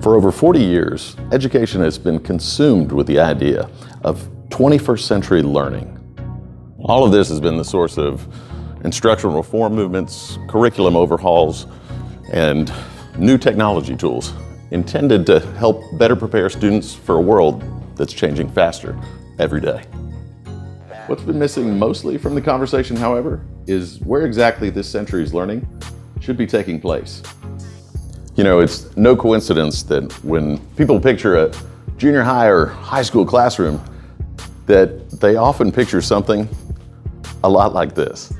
For over 40 years, education has been consumed with the idea of 21st century learning. All of this has been the source of instructional reform movements, curriculum overhauls, and new technology tools intended to help better prepare students for a world that's changing faster every day. What's been missing mostly from the conversation, however, is where exactly this century's learning should be taking place. You know, it's no coincidence that when people picture a junior high or high school classroom, that they often picture something a lot like this.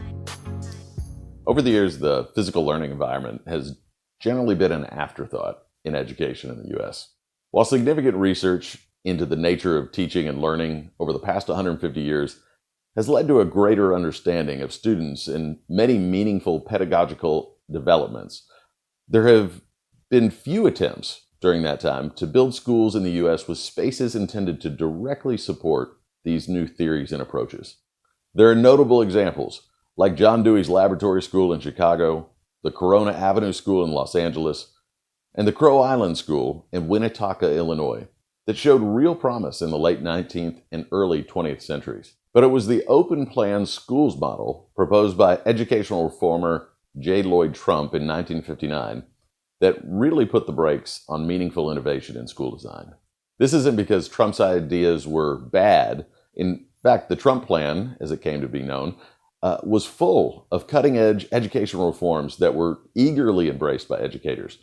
Over the years, the physical learning environment has generally been an afterthought in education in the US. While significant research into the nature of teaching and learning over the past 150 years has led to a greater understanding of students and many meaningful pedagogical developments, there have been few attempts during that time to build schools in the US with spaces intended to directly support these new theories and approaches. There are notable examples, like John Dewey's Laboratory School in Chicago, the Corona Avenue School in Los Angeles, and the Crow Island School in Winnetonka, Illinois, that showed real promise in the late 19th and early 20th centuries. But it was the open plan schools model proposed by educational reformer J. Lloyd Trump in 1959 that really put the brakes on meaningful innovation in school design. This isn't because Trump's ideas were bad. In fact, the Trump plan, as it came to be known, was full of cutting-edge educational reforms that were eagerly embraced by educators.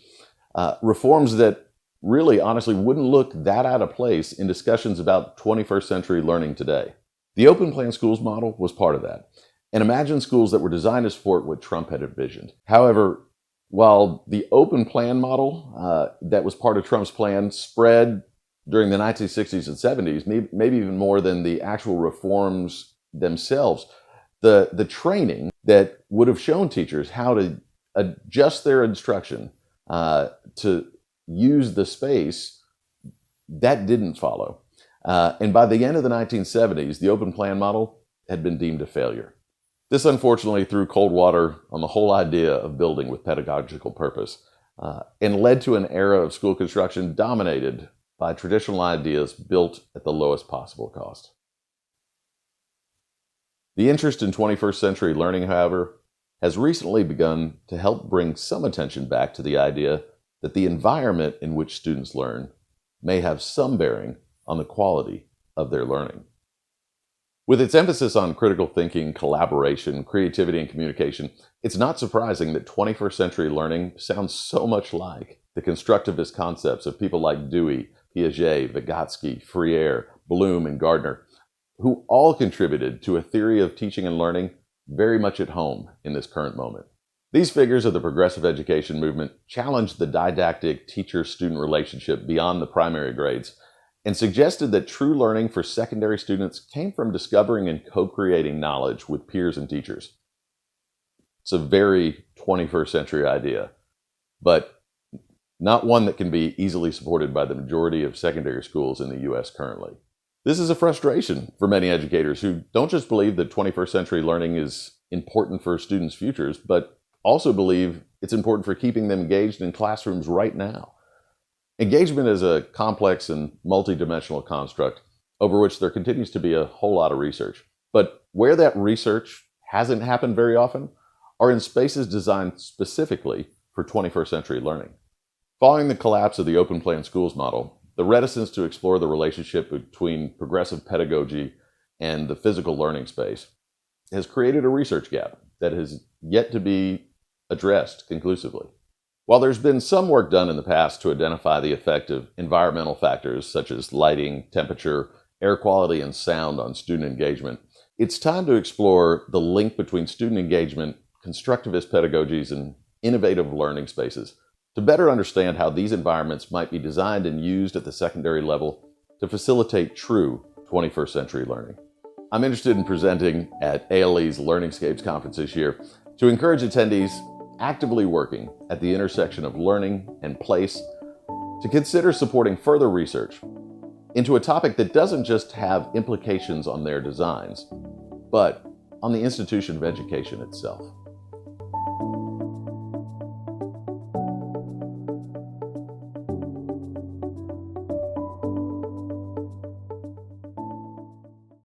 Reforms that really, honestly, wouldn't look that out of place in discussions about 21st century learning today. The open plan schools model was part of that, and imagined schools that were designed to support what Trump had envisioned. However, while the open plan model that was part of Trump's plan spread during the 1960s and 70s, maybe even more than the actual reforms themselves, the training that would have shown teachers how to adjust their instruction to use the space, that didn't follow. And by the end of the 1970s, the open plan model had been deemed a failure. This unfortunately threw cold water on the whole idea of building with pedagogical purpose and led to an era of school construction dominated by traditional ideas built at the lowest possible cost. The interest in 21st century learning, however, has recently begun to help bring some attention back to the idea that the environment in which students learn may have some bearing on the quality of their learning. With its emphasis on critical thinking, collaboration, creativity, and communication, it's not surprising that 21st century learning sounds so much like the constructivist concepts of people like Dewey, Piaget, Vygotsky, Freire, Bloom, and Gardner, who all contributed to a theory of teaching and learning very much at home in this current moment. These figures of the progressive education movement challenged the didactic teacher-student relationship beyond the primary grades and suggested that true learning for secondary students came from discovering and co-creating knowledge with peers and teachers. It's a very 21st century idea, but not one that can be easily supported by the majority of secondary schools in the US currently. This is a frustration for many educators who don't just believe that 21st century learning is important for students' futures, but also believe it's important for keeping them engaged in classrooms right now. Engagement is a complex and multidimensional construct over which there continues to be a whole lot of research. But where that research hasn't happened very often are in spaces designed specifically for 21st century learning. Following the collapse of the open plan schools model, the reticence to explore the relationship between progressive pedagogy and the physical learning space has created a research gap that has yet to be addressed conclusively. While there's been some work done in the past to identify the effect of environmental factors such as lighting, temperature, air quality, and sound on student engagement, it's time to explore the link between student engagement, constructivist pedagogies, and innovative learning spaces to better understand how these environments might be designed and used at the secondary level to facilitate true 21st century learning. I'm interested in presenting at A4LE's LearningSCAPES conference this year to encourage attendees actively working at the intersection of learning and place to consider supporting further research into a topic that doesn't just have implications on their designs, but on the institution of education itself.